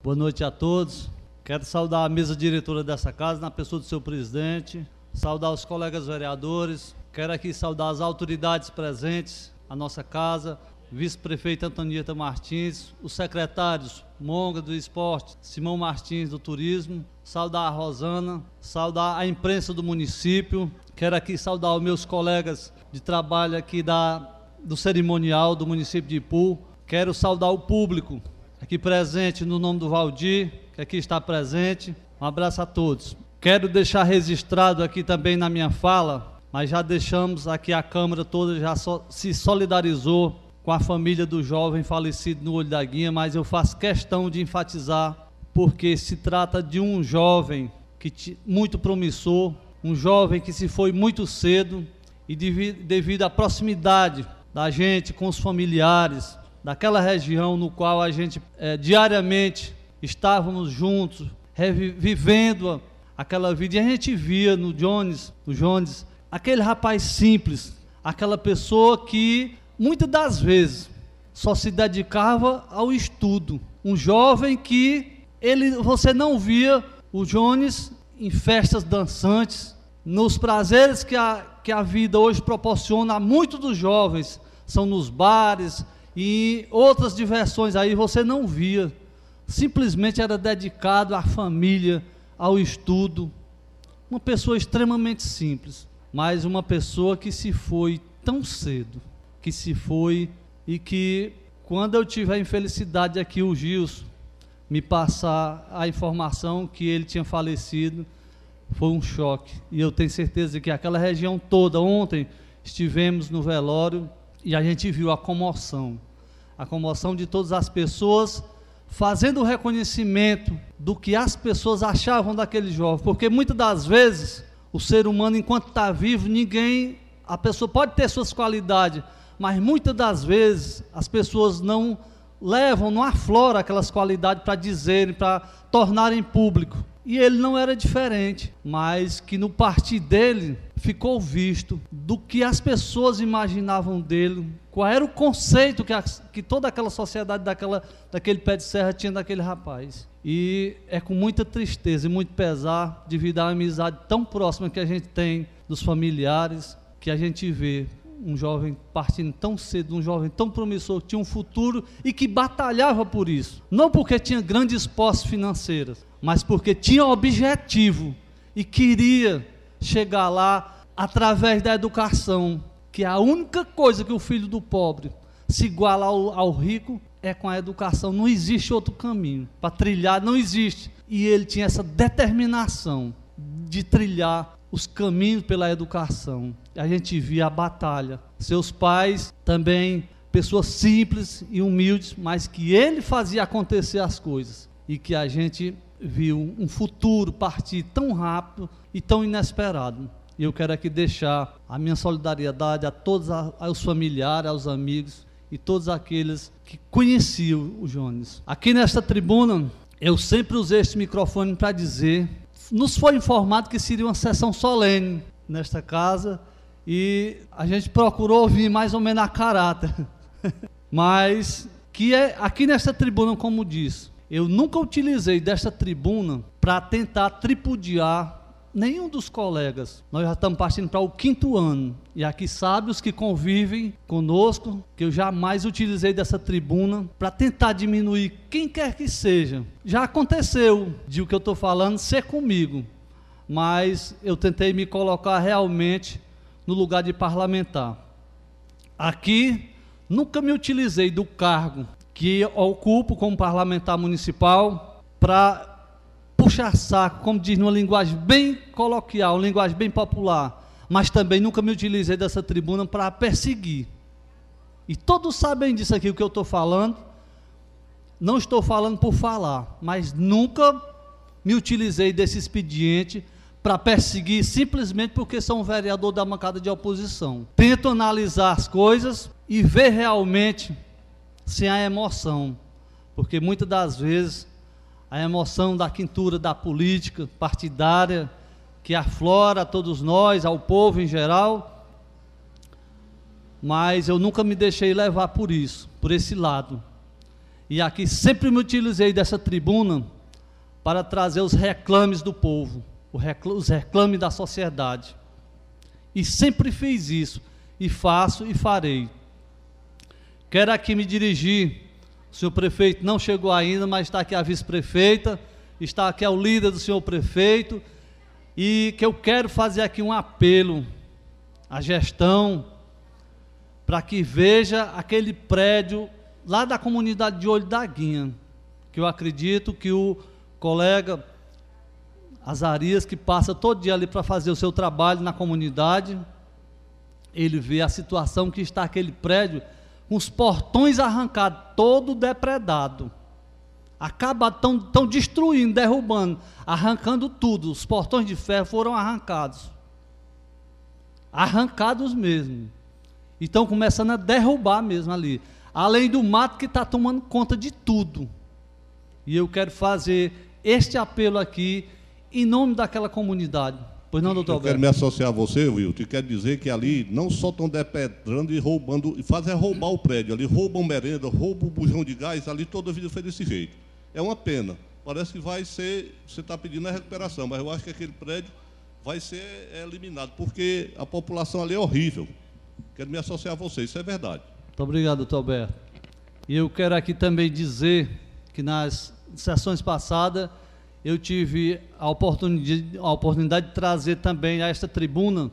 Boa noite a todos. Quero saudar a mesa diretora dessa casa, na pessoa do seu presidente, saudar os colegas vereadores, quero aqui saudar as autoridades presentes, a nossa casa, vice-prefeita Antonieta Martins, os secretários Monga do Esporte, Simão Martins do Turismo, saudar a Rosana, saudar a imprensa do município, quero aqui saudar os meus colegas de trabalho aqui do cerimonial do município de Ipu, quero saudar o público aqui presente no nome do Valdir, que aqui está presente. Um abraço a todos. Quero deixar registrado aqui também na minha fala, mas já deixamos aqui, a Câmara toda já se solidarizou com a família do jovem falecido no Olho da Guinha, mas eu faço questão de enfatizar, porque se trata de um jovem muito promissor, um jovem que se foi muito cedo, e devido à proximidade da gente com os familiares, daquela região no qual a gente diariamente estávamos juntos, vivendo aquela vida, e a gente via no Jones, aquele rapaz simples, aquela pessoa que muitas das vezes só se dedicava ao estudo, um jovem que você não via o Jones em festas dançantes, nos prazeres que a vida hoje proporciona a muitos dos jovens, são nos bares e outras diversões aí, você não via, simplesmente era dedicado à família, ao estudo, uma pessoa extremamente simples, mas uma pessoa que se foi tão cedo, que se foi, e que quando eu tive a infelicidade aqui, o Gilson me passar a informação que ele tinha falecido, foi um choque, e eu tenho certeza que aquela região toda, ontem estivemos no velório, e a gente viu a comoção de todas as pessoas, fazendo o reconhecimento do que as pessoas achavam daquele jovem, porque muitas das vezes, o ser humano, enquanto está vivo, a pessoa pode ter suas qualidades, mas muitas das vezes, as pessoas não afloram aquelas qualidades para dizerem, para tornarem público, e ele não era diferente, mas que no partir dele, ficou visto do que as pessoas imaginavam dele, qual era o conceito que toda aquela sociedade daquele pé de serra tinha daquele rapaz. E é com muita tristeza e muito pesar, devido à amizade tão próxima que a gente tem dos familiares, que a gente vê um jovem partindo tão cedo, um jovem tão promissor, que tinha um futuro e que batalhava por isso. Não porque tinha grandes posses financeiras, mas porque tinha objetivo e queria chegar lá através da educação, que é a única coisa que o filho do pobre se iguala ao rico é com a educação. Não existe outro caminho para trilhar, não existe. E ele tinha essa determinação de trilhar os caminhos pela educação. A gente via a batalha. Seus pais também, pessoas simples e humildes, mas que ele fazia acontecer as coisas. E que a gente viu um futuro partir tão rápido e tão inesperado. E eu quero aqui deixar a minha solidariedade a todos os familiares, aos amigos e todos aqueles que conheciam o Jones. Aqui nesta tribuna, eu sempre usei este microfone para dizer, nos foi informado que seria uma sessão solene nesta casa, e a gente procurou vir mais ou menos a caráter, mas que aqui nesta tribuna, como disse, eu nunca utilizei desta tribuna para tentar tripudiar nenhum dos colegas. Nós já estamos partindo para o 5º ano, e aqui sabe os que convivem conosco, que eu jamais utilizei dessa tribuna para tentar diminuir quem quer que seja. Já aconteceu de o que eu estou falando ser comigo, mas eu tentei me colocar realmente no lugar de parlamentar. Aqui, nunca me utilizei do cargo que ocupo como parlamentar municipal para puxar saco, como diz numa linguagem bem coloquial, linguagem bem popular, mas também nunca me utilizei dessa tribuna para perseguir. E todos sabem disso aqui, o que eu estou falando, não estou falando por falar, mas nunca me utilizei desse expediente para perseguir simplesmente porque sou um vereador da bancada de oposição. Tento analisar as coisas e ver realmente sem a emoção, porque muitas das vezes a emoção da quintura da política partidária que aflora a todos nós, ao povo em geral, mas eu nunca me deixei levar por isso, por esse lado. E aqui sempre me utilizei dessa tribuna para trazer os reclames do povo, os reclames da sociedade. E sempre fiz isso, e faço e farei. Quero aqui me dirigir, o senhor prefeito não chegou ainda, mas está aqui a vice-prefeita, está aqui o líder do senhor prefeito, e que eu quero fazer aqui um apelo à gestão, para que veja aquele prédio lá da comunidade de Olho da Guinha, que eu acredito que o colega Azarias, que passa todo dia ali para fazer o seu trabalho na comunidade, ele vê a situação que está aquele prédio, com os portões arrancados, todo depredado, estão destruindo, derrubando, arrancando tudo, os portões de ferro foram arrancados mesmo, e estão começando a derrubar mesmo ali, além do mato que está tomando conta de tudo. E eu quero fazer este apelo aqui, em nome daquela comunidade. Pois não, doutor Alberto? Eu quero me associar a você, Wilton, e quero dizer que ali não só estão depedrando e roubando, e fazem roubar o prédio, ali roubam merenda, roubam o bujão de gás, ali toda a vida foi desse jeito. É uma pena, parece que vai ser, você está pedindo a recuperação, mas eu acho que aquele prédio vai ser eliminado, porque a população ali é horrível. Quero me associar a você, isso é verdade. Muito obrigado, doutor Alberto. E eu quero aqui também dizer que nas sessões passadas eu tive a oportunidade de trazer também a esta tribuna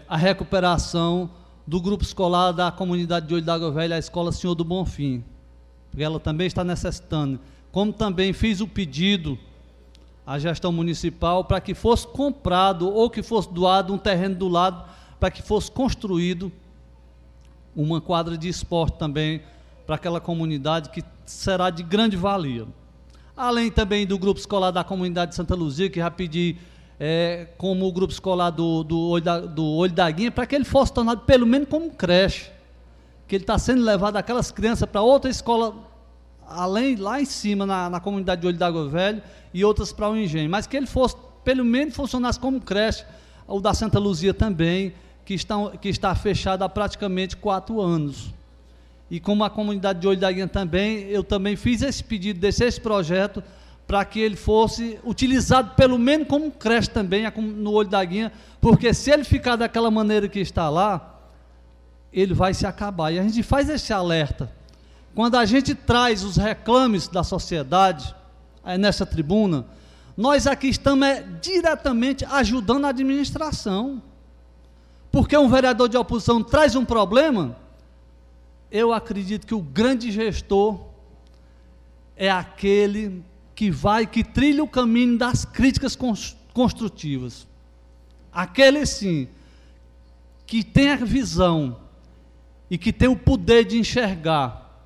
a recuperação do grupo escolar da comunidade de Olho d'Água Velha, a Escola Senhor do Bonfim, porque ela também está necessitando, como também fiz o pedido à gestão municipal para que fosse comprado ou que fosse doado um terreno do lado para que fosse construído uma quadra de esporte também para aquela comunidade, que será de grande valia. Além também do grupo escolar da comunidade de Santa Luzia, que já pedi como o grupo escolar do Olho da Guinha, para que ele fosse tornado pelo menos como creche, que ele está sendo levado aquelas crianças para outra escola, além lá em cima, na comunidade de Olho d'Água Velho, e outras para o Engenho, mas que ele fosse, pelo menos funcionasse como creche, o da Santa Luzia também, que está fechado há praticamente 4 anos. E como a comunidade de Olho da Guinha também, eu também fiz esse pedido, desse projeto, para que ele fosse utilizado pelo menos como creche também no Olho da Guinha, porque se ele ficar daquela maneira que está lá, ele vai se acabar. E a gente faz esse alerta. Quando a gente traz os reclames da sociedade, nessa tribuna, nós aqui estamos diretamente ajudando a administração. Porque um vereador de oposição traz um problema, eu acredito que o grande gestor é aquele que trilha o caminho das críticas construtivas. Aquele, sim, que tem a visão e que tem o poder de enxergar,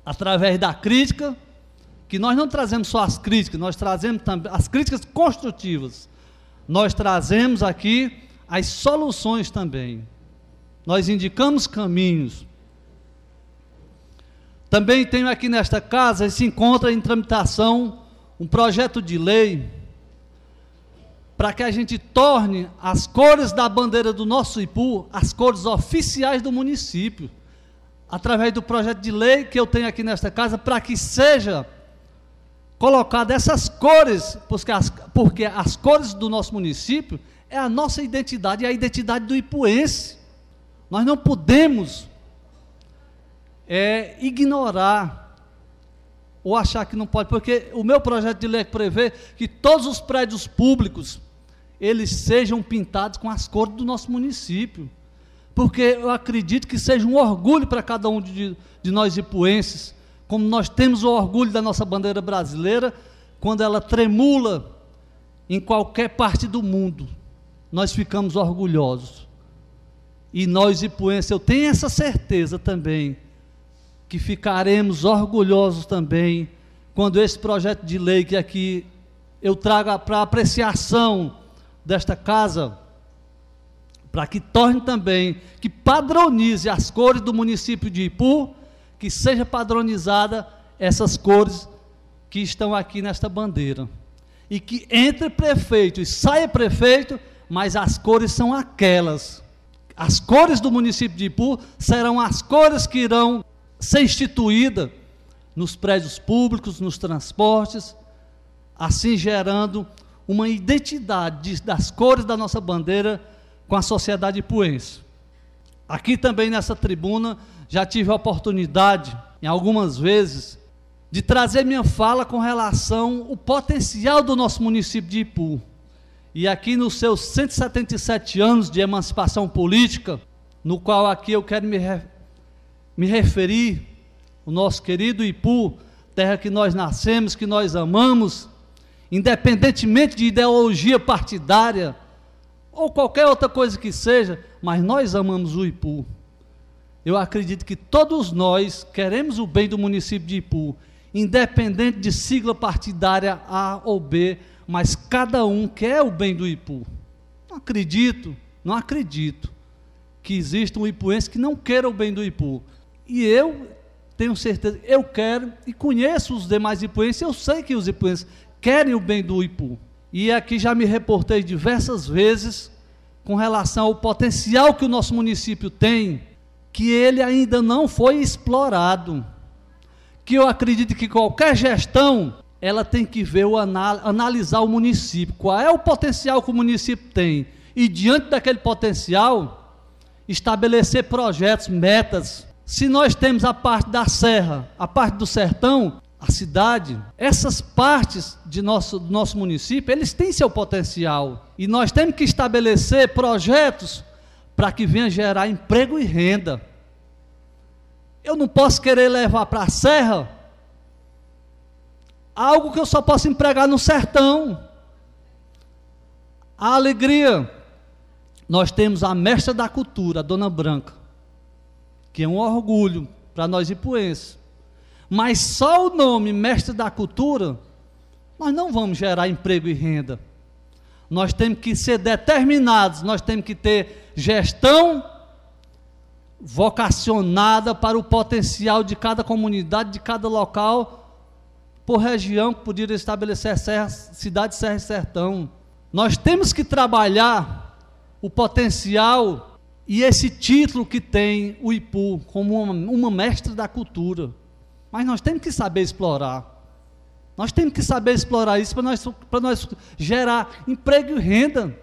através da crítica, que nós não trazemos só as críticas, nós trazemos também as críticas construtivas. Nós trazemos aqui as soluções também. Nós indicamos caminhos. Também tenho aqui nesta casa, se encontra em tramitação um projeto de lei para que a gente torne as cores da bandeira do nosso Ipu as cores oficiais do município, através do projeto de lei que eu tenho aqui nesta casa, para que seja colocada essas cores, porque as cores do nosso município é a nossa identidade, é a identidade do ipuense. Nós não podemos ignorar ou achar que não pode, porque o meu projeto de lei prevê que todos os prédios públicos eles sejam pintados com as cores do nosso município, porque eu acredito que seja um orgulho para cada um de nós ipuenses, como nós temos o orgulho da nossa bandeira brasileira, quando ela tremula em qualquer parte do mundo, nós ficamos orgulhosos. E nós ipuenses, eu tenho essa certeza também, que ficaremos orgulhosos também, quando esse projeto de lei que aqui eu trago para apreciação desta casa, para que torne também, que padronize as cores do município de Ipu, que seja padronizada essas cores que estão aqui nesta bandeira, e que entre prefeito e saia prefeito, mas as cores são aquelas. As cores do município de Ipu serão as cores que irão ser instituída nos prédios públicos, nos transportes, assim gerando uma identidade das cores da nossa bandeira com a sociedade ipuense. Aqui também nessa tribuna já tive a oportunidade, em algumas vezes, de trazer minha fala com relação ao potencial do nosso município de Ipu. E aqui nos seus 177 anos de emancipação política, no qual aqui eu quero me referir, o nosso querido Ipu, terra que nós nascemos, que nós amamos, independentemente de ideologia partidária, ou qualquer outra coisa que seja, mas nós amamos o Ipu. Eu acredito que todos nós queremos o bem do município de Ipu, independente de sigla partidária A ou B, mas cada um quer o bem do Ipu. Não acredito que exista um ipuense que não queira o bem do Ipu. E eu tenho certeza, eu quero e conheço os demais ipuenses, eu sei que os ipuenses querem o bem do Ipu. E aqui já me reportei diversas vezes com relação ao potencial que o nosso município tem, que ele ainda não foi explorado. Que eu acredito que qualquer gestão, ela tem que ver, analisar o município, qual é o potencial que o município tem, e diante daquele potencial, estabelecer projetos, metas. Se nós temos a parte da serra, a parte do sertão, a cidade, essas partes do nosso município, eles têm seu potencial, e nós temos que estabelecer projetos para que venha gerar emprego e renda. Eu não posso querer levar para a serra algo que eu só posso empregar no sertão. A alegria, nós temos a mestra da cultura, a Dona Branca, que é um orgulho para nós ipuenses, mas só o nome mestre da cultura, nós não vamos gerar emprego e renda. Nós temos que ser determinados, nós temos que ter gestão vocacionada para o potencial de cada comunidade, de cada local, por região, que poderia estabelecer cidade, serra e sertão. Nós temos que trabalhar o potencial e esse título que tem o Ipu, como uma mestra da cultura. Mas nós temos que saber explorar. Nós temos que saber explorar isso para nós gerar emprego e renda.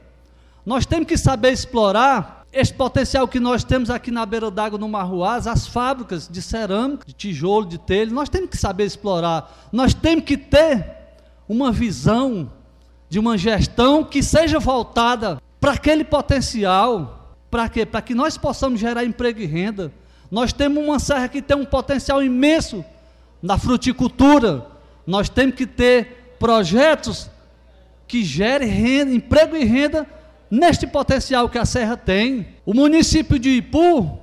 Nós temos que saber explorar esse potencial que nós temos aqui na beira d'água, no Marruás, as fábricas de cerâmica, de tijolo, de telha. Nós temos que saber explorar. Nós temos que ter uma visão de uma gestão que seja voltada para aquele potencial. Para quê? Para que nós possamos gerar emprego e renda. Nós temos uma serra que tem um potencial imenso na fruticultura. Nós temos que ter projetos que gerem renda, emprego e renda neste potencial que a serra tem. O município de Ipu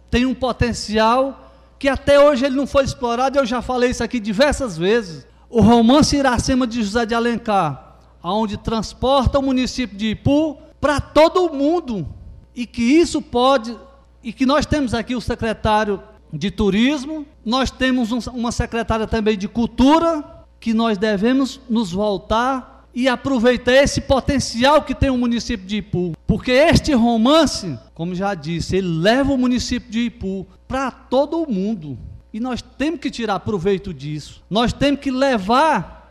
tem um potencial que até hoje ele não foi explorado. Eu já falei isso aqui diversas vezes. O romance Iracema de José de Alencar, onde transporta o município de Ipu para todo o mundo, e que isso pode, e que nós temos aqui o secretário de turismo, nós temos uma secretária também de cultura, que nós devemos nos voltar e aproveitar esse potencial que tem o município de Ipu, porque este romance, como já disse, ele leva o município de Ipu para todo o mundo, e nós temos que tirar proveito disso. Nós temos que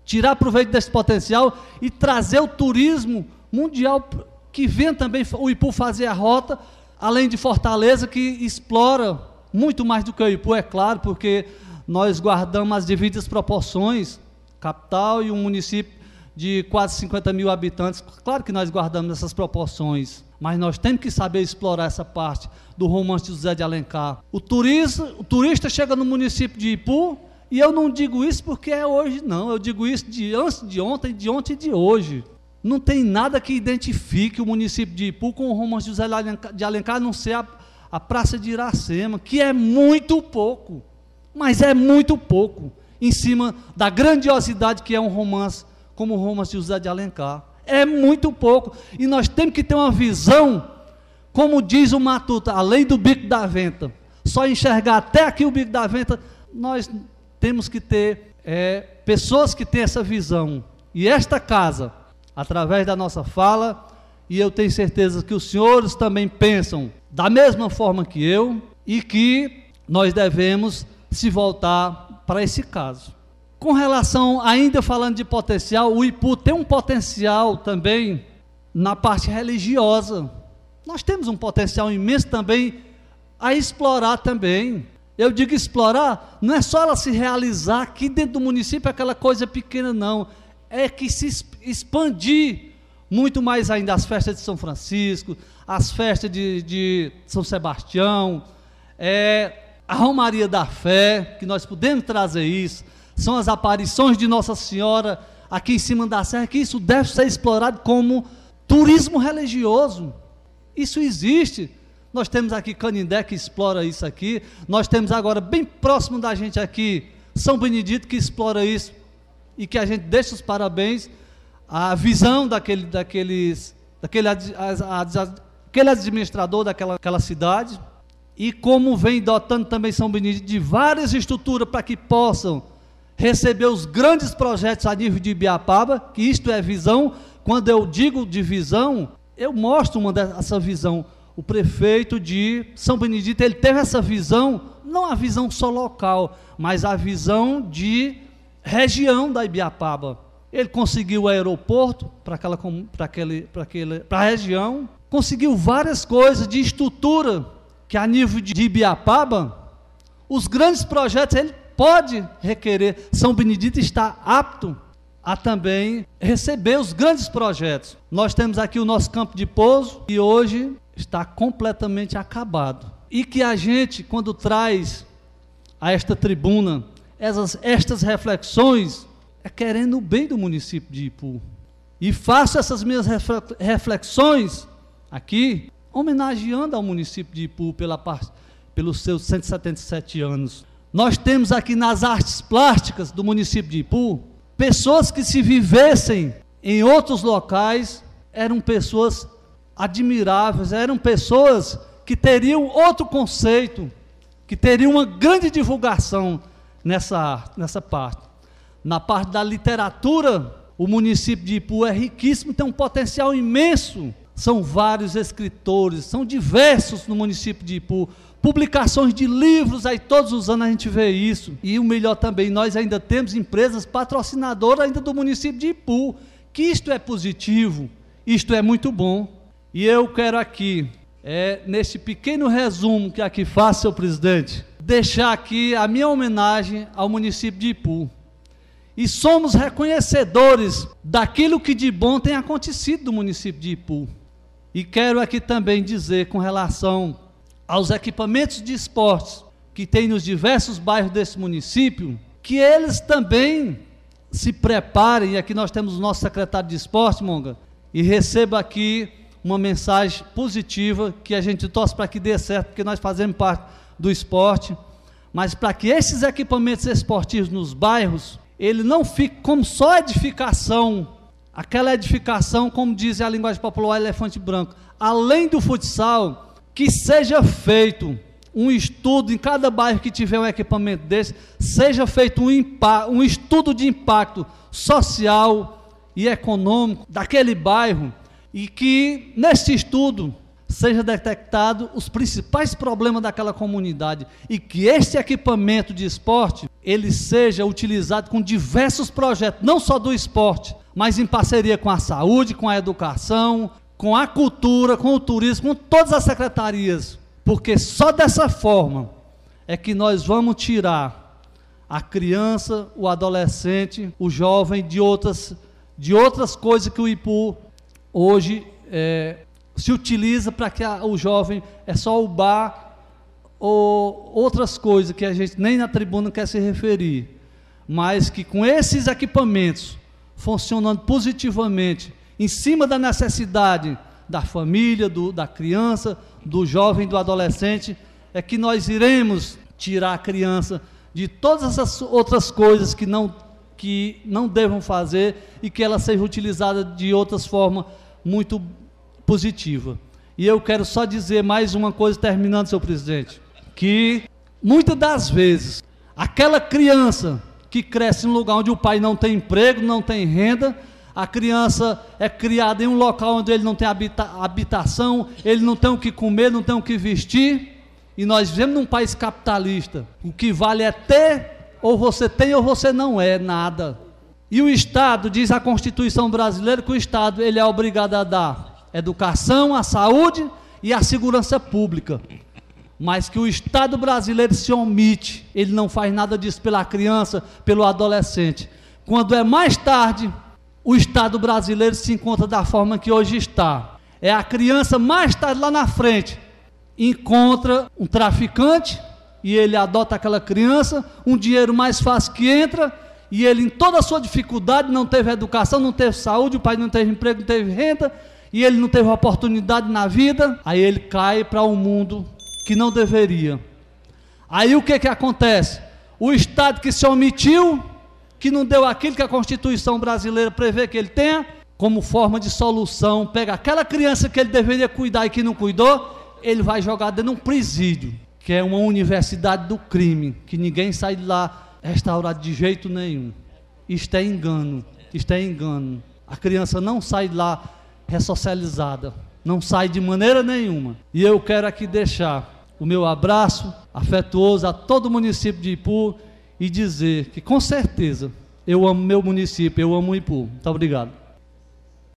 tirar proveito desse potencial e trazer o turismo mundial, que venha também o Ipu fazer a rota, além de Fortaleza, que explora muito mais do que o Ipu, é claro, porque nós guardamos as devidas proporções, capital e um município de quase 50 mil habitantes. Claro que nós guardamos essas proporções, mas nós temos que saber explorar essa parte do romance de José de Alencar. O turista chega no município de Ipu, e eu não digo isso porque é hoje, não, eu digo isso antes de ontem e de hoje. Não tem nada que identifique o município de Ipu com o romance de José de Alencar, a não ser a Praça de Iracema, que é muito pouco, mas é muito pouco, em cima da grandiosidade que é um romance, como o romance de José de Alencar. É muito pouco, e nós temos que ter uma visão, como diz o Matuta, além do bico da venta, só enxergar até aqui o bico da venta. Nós temos que ter pessoas que têm essa visão, e esta casa, através da nossa fala, e eu tenho certeza que os senhores também pensam da mesma forma que eu, e que nós devemos se voltar para esse caso. Com relação, ainda falando de potencial, o Ipu tem um potencial também na parte religiosa. Nós temos um potencial imenso também a explorar também. Eu digo explorar, não é só ela se realizar aqui dentro do município, aquela coisa pequena, não. É que se expandir muito mais ainda as festas de São Francisco, as festas de São Sebastião, a Romaria da Fé, que nós podemos trazer isso, são as aparições de Nossa Senhora aqui em cima da serra, que isso deve ser explorado como turismo religioso. Isso existe. Nós temos aqui Canindé, que explora isso aqui, nós temos agora, bem próximo da gente aqui, São Benedito, que explora isso, e que a gente deixa os parabéns, a visão daquele administrador daquela cidade, e como vem dotando também São Benedito de várias estruturas para que possam receber os grandes projetos a nível de Ibiapaba, que isto é visão. Quando eu digo de visão, eu mostro essa visão. O prefeito de São Benedito, ele teve essa visão, não a visão só local, mas a visão de região da Ibiapaba. Ele conseguiu o aeroporto para a região, conseguiu várias coisas de estrutura, que a nível de Ibiapaba, os grandes projetos, ele pode requerer. São Benedito está apto a também receber os grandes projetos. Nós temos aqui o nosso campo de pouso, e hoje está completamente acabado. E que a gente, quando traz a esta tribuna estas reflexões, é querendo o bem do município de Ipu. E faço essas minhas reflexões aqui, homenageando ao município de Ipu pelos seus 177 anos. Nós temos aqui nas artes plásticas do município de Ipu, pessoas que, se vivessem em outros locais, eram pessoas admiráveis, eram pessoas que teriam outro conceito, que teriam uma grande divulgação nessa parte. Na parte da literatura, o município de Ipu é riquíssimo, tem um potencial imenso. São vários escritores, são diversos no município de Ipu, publicações de livros, aí todos os anos a gente vê isso. E o melhor também, nós ainda temos empresas patrocinadoras ainda do município de Ipu, que isto é positivo, isto é muito bom. E eu quero aqui, neste pequeno resumo que aqui faço, senhor presidente, deixar aqui a minha homenagem ao município de Ipu. E somos reconhecedores daquilo que de bom tem acontecido no município de Ipu. E quero aqui também dizer, com relação aos equipamentos de esportes que tem nos diversos bairros desse município, que eles também se preparem. E aqui nós temos o nosso secretário de esporte, Monga, e receba aqui uma mensagem positiva, que a gente torce para que dê certo, porque nós fazemos parte do esporte, mas para que esses equipamentos esportivos nos bairros, ele não fique como só edificação, aquela edificação, como diz a linguagem popular, elefante branco. Além do futsal, que seja feito um estudo em cada bairro que tiver um equipamento desse, seja feito um estudo de impacto social e econômico daquele bairro, e que nesse estudo seja detectado os principais problemas daquela comunidade, e que este equipamento de esporte, ele seja utilizado com diversos projetos, não só do esporte, mas em parceria com a saúde, com a educação, com a cultura, com o turismo, com todas as secretarias, porque só dessa forma é que nós vamos tirar a criança, o adolescente, o jovem de outras coisas que o Ipu hoje se utiliza, para que o jovem é só o bar ou outras coisas que a gente nem na tribuna quer se referir, mas que com esses equipamentos funcionando positivamente em cima da necessidade da família, da criança, do jovem, do adolescente, é que nós iremos tirar a criança de todas essas outras coisas que não devam fazer, e que ela seja utilizada de outras formas muito positiva. E eu quero só dizer mais uma coisa, terminando, senhor presidente, que muitas das vezes aquela criança que cresce em um lugar onde o pai não tem emprego, não tem renda, a criança é criada em um local onde ele não tem habitação, ele não tem o que comer, não tem o que vestir, E nós vivemos num país capitalista. O que vale é ter, ou você tem ou você não é nada. E o Estado, diz a Constituição brasileira, que o Estado ele é obrigado a dar educação, a saúde e a segurança pública. Mas que o Estado brasileiro se omite, ele não faz nada disso pela criança, pelo adolescente. Quando é mais tarde, o Estado brasileiro se encontra da forma que hoje está. É a criança mais tarde lá na frente, encontra um traficante e ele adota aquela criança, um dinheiro mais fácil que entra, e ele em toda a sua dificuldade, não teve educação, não teve saúde, o pai não teve emprego, não teve renda, e ele não teve oportunidade na vida, aí ele cai para um mundo que não deveria. Aí o que acontece? O Estado que se omitiu, que não deu aquilo que a Constituição brasileira prevê que ele tenha, como forma de solução, pega aquela criança que ele deveria cuidar e que não cuidou, ele vai jogar dentro de um presídio, que é uma universidade do crime, que ninguém sai de lá restaurado de jeito nenhum. Isto é engano, isto é engano. A criança não sai de lá ressocializada, não sai de maneira nenhuma. E eu quero aqui deixar o meu abraço afetuoso a todo o município de Ipu e dizer que com certeza eu amo meu município, eu amo Ipu. Muito obrigado.